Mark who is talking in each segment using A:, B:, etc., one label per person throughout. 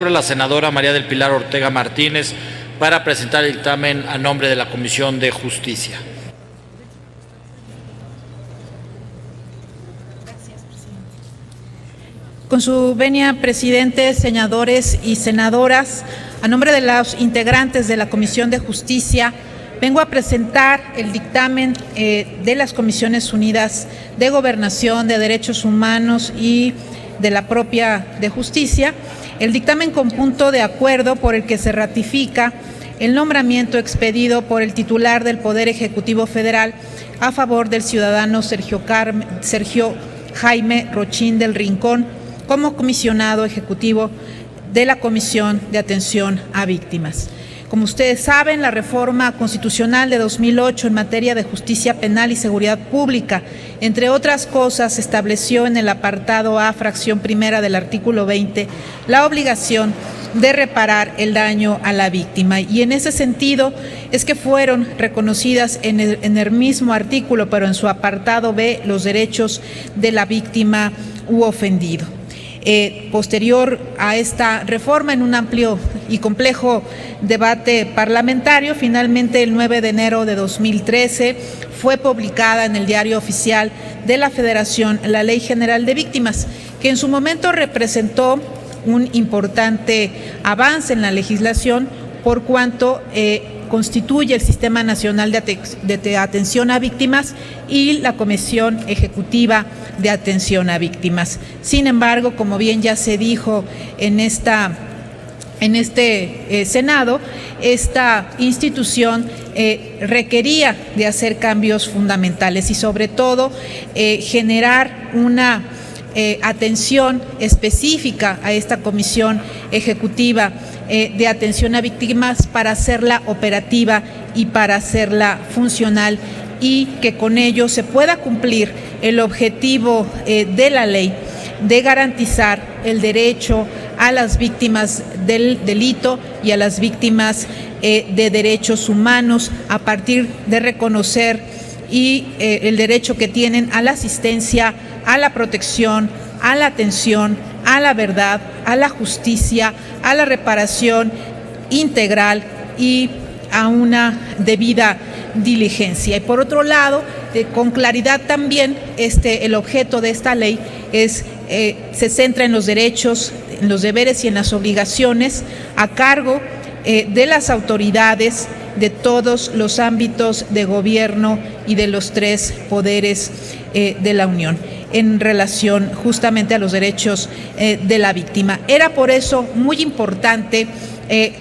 A: La senadora María del Pilar Ortega Martínez para presentar el dictamen a nombre de la Comisión de Justicia.
B: Con su venia, presidente, senadores y senadoras, a nombre de los integrantes de la Comisión de Justicia, vengo a presentar el dictamen de las Comisiones Unidas de Gobernación, de Derechos Humanos y de la propia de Justicia, el dictamen con punto de acuerdo por el que se ratifica el nombramiento expedido por el titular del Poder Ejecutivo Federal a favor del ciudadano Sergio Jaime Rochín del Rincón como comisionado ejecutivo de la Comisión de Atención a Víctimas. Como ustedes saben, la reforma constitucional de 2008 en materia de justicia penal y seguridad pública, entre otras cosas, estableció en el apartado A, fracción primera del artículo 20, la obligación de reparar el daño a la víctima. Y en ese sentido es que fueron reconocidas en el mismo artículo, pero en su apartado B, los derechos de la víctima u ofendido. Posterior a esta reforma, en un amplio y complejo debate parlamentario, finalmente el 9 de enero de 2013 fue publicada en el Diario Oficial de la Federación la Ley General de Víctimas, que en su momento representó un importante avance en la legislación por cuanto constituye el Sistema Nacional de Atención a Víctimas y la Comisión Ejecutiva de Atención a Víctimas. Sin embargo, como bien ya se dijo en este Senado, esta institución requería de hacer cambios fundamentales y sobre todo generar una atención específica a esta Comisión Ejecutiva de Atención a Víctimas para hacerla operativa y para hacerla funcional y que con ello se pueda cumplir el objetivo de la ley de garantizar el derecho a las víctimas del delito y a las víctimas de derechos humanos a partir de reconocer el derecho que tienen a la asistencia, a la protección, a la atención, a la verdad, a la justicia, a la reparación integral y a una debida diligencia. Y por otro lado, con claridad también, el objeto de esta ley se centra en los derechos, en los deberes y en las obligaciones a cargo de las autoridades de todos los ámbitos de gobierno y de los tres poderes de la Unión en relación justamente a los derechos de la víctima. Era por eso muy importante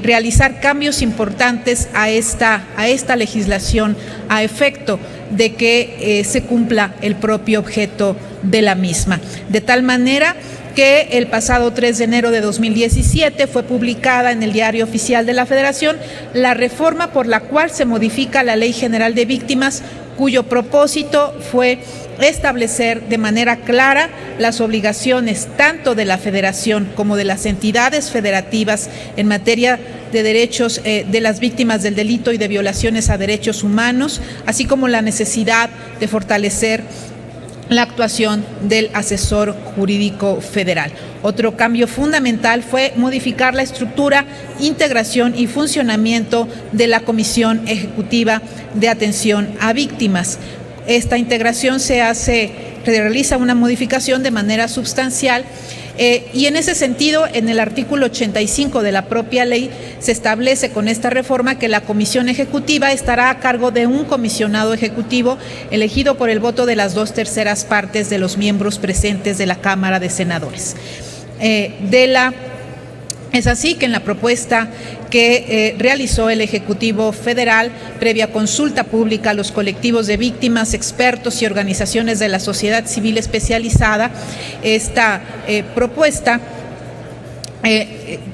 B: realizar cambios importantes a esta legislación a efecto de que se cumpla el propio objeto de la misma. De tal manera que el pasado 3 de enero de 2017 fue publicada en el Diario Oficial de la Federación la reforma por la cual se modifica la Ley General de Víctimas, cuyo propósito fue establecer de manera clara las obligaciones tanto de la Federación como de las entidades federativas en materia de derechos de las víctimas del delito y de violaciones a derechos humanos, así como la necesidad de fortalecer la actuación del asesor jurídico federal. Otro cambio fundamental fue modificar la estructura, integración y funcionamiento de la Comisión Ejecutiva de Atención a Víctimas. Esta integración se realiza una modificación de manera sustancial y en ese sentido, en el artículo 85 de la propia ley, se establece con esta reforma que la Comisión Ejecutiva estará a cargo de un comisionado ejecutivo elegido por el voto de las 2/3 partes de los miembros presentes de la Cámara de Senadores. Es así que en la propuesta que realizó el Ejecutivo Federal, previa consulta pública a los colectivos de víctimas, expertos y organizaciones de la sociedad civil especializada, esta propuesta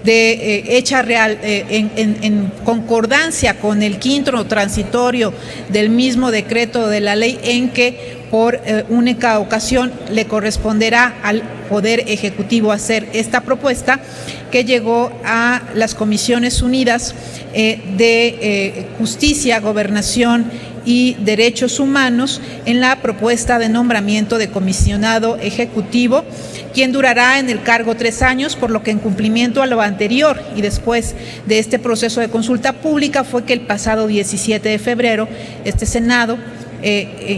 B: hecha real en concordancia con el quinto transitorio del mismo decreto de la ley, en que por única ocasión le corresponderá al Poder Ejecutivo hacer esta propuesta, que llegó a las Comisiones Unidas de Justicia, Gobernación y Derechos Humanos en la propuesta de nombramiento de comisionado ejecutivo, quien durará en el cargo 3 años, por lo que en cumplimiento a lo anterior y después de este proceso de consulta pública fue que el pasado 17 de febrero este Senado,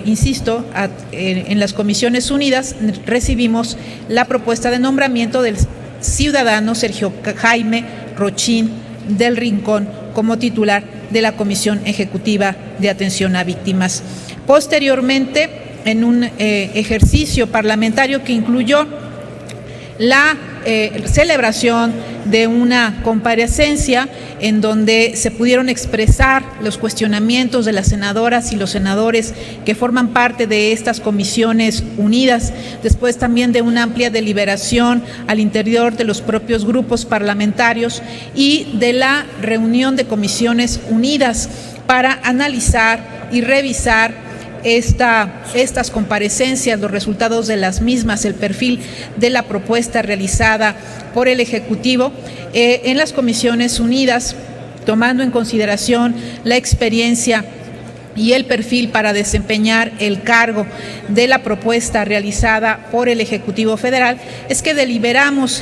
B: insisto, en las Comisiones Unidas recibimos la propuesta de nombramiento del ciudadano Sergio Jaime Rochín del Rincón como titular de la Comisión Ejecutiva de Atención a Víctimas. Posteriormente, en un ejercicio parlamentario que incluyó la celebración de una comparecencia en donde se pudieron expresar los cuestionamientos de las senadoras y los senadores que forman parte de estas comisiones unidas, después también de una amplia deliberación al interior de los propios grupos parlamentarios y de la reunión de comisiones unidas para analizar y revisar estas comparecencias, los resultados de las mismas, el perfil de la propuesta realizada por el Ejecutivo en las Comisiones Unidas, tomando en consideración la experiencia y el perfil para desempeñar el cargo de la propuesta realizada por el Ejecutivo Federal, es que deliberamos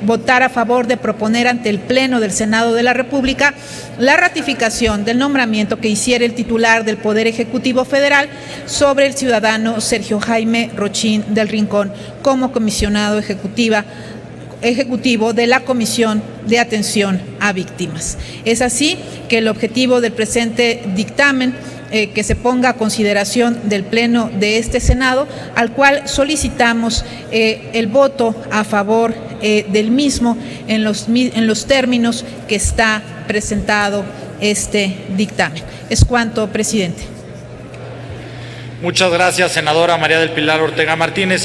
B: votar a favor de proponer ante el Pleno del Senado de la República la ratificación del nombramiento que hiciera el titular del Poder Ejecutivo Federal sobre el ciudadano Sergio Jaime Rochín del Rincón como comisionado ejecutivo de la Comisión de Atención a Víctimas. Es así que el objetivo del presente dictamen que se ponga a consideración del Pleno de este Senado, al cual solicitamos el voto a favor del mismo en los términos que está presentado este dictamen. Es cuanto, presidente.
A: Muchas gracias, senadora María del Pilar Ortega Martínez.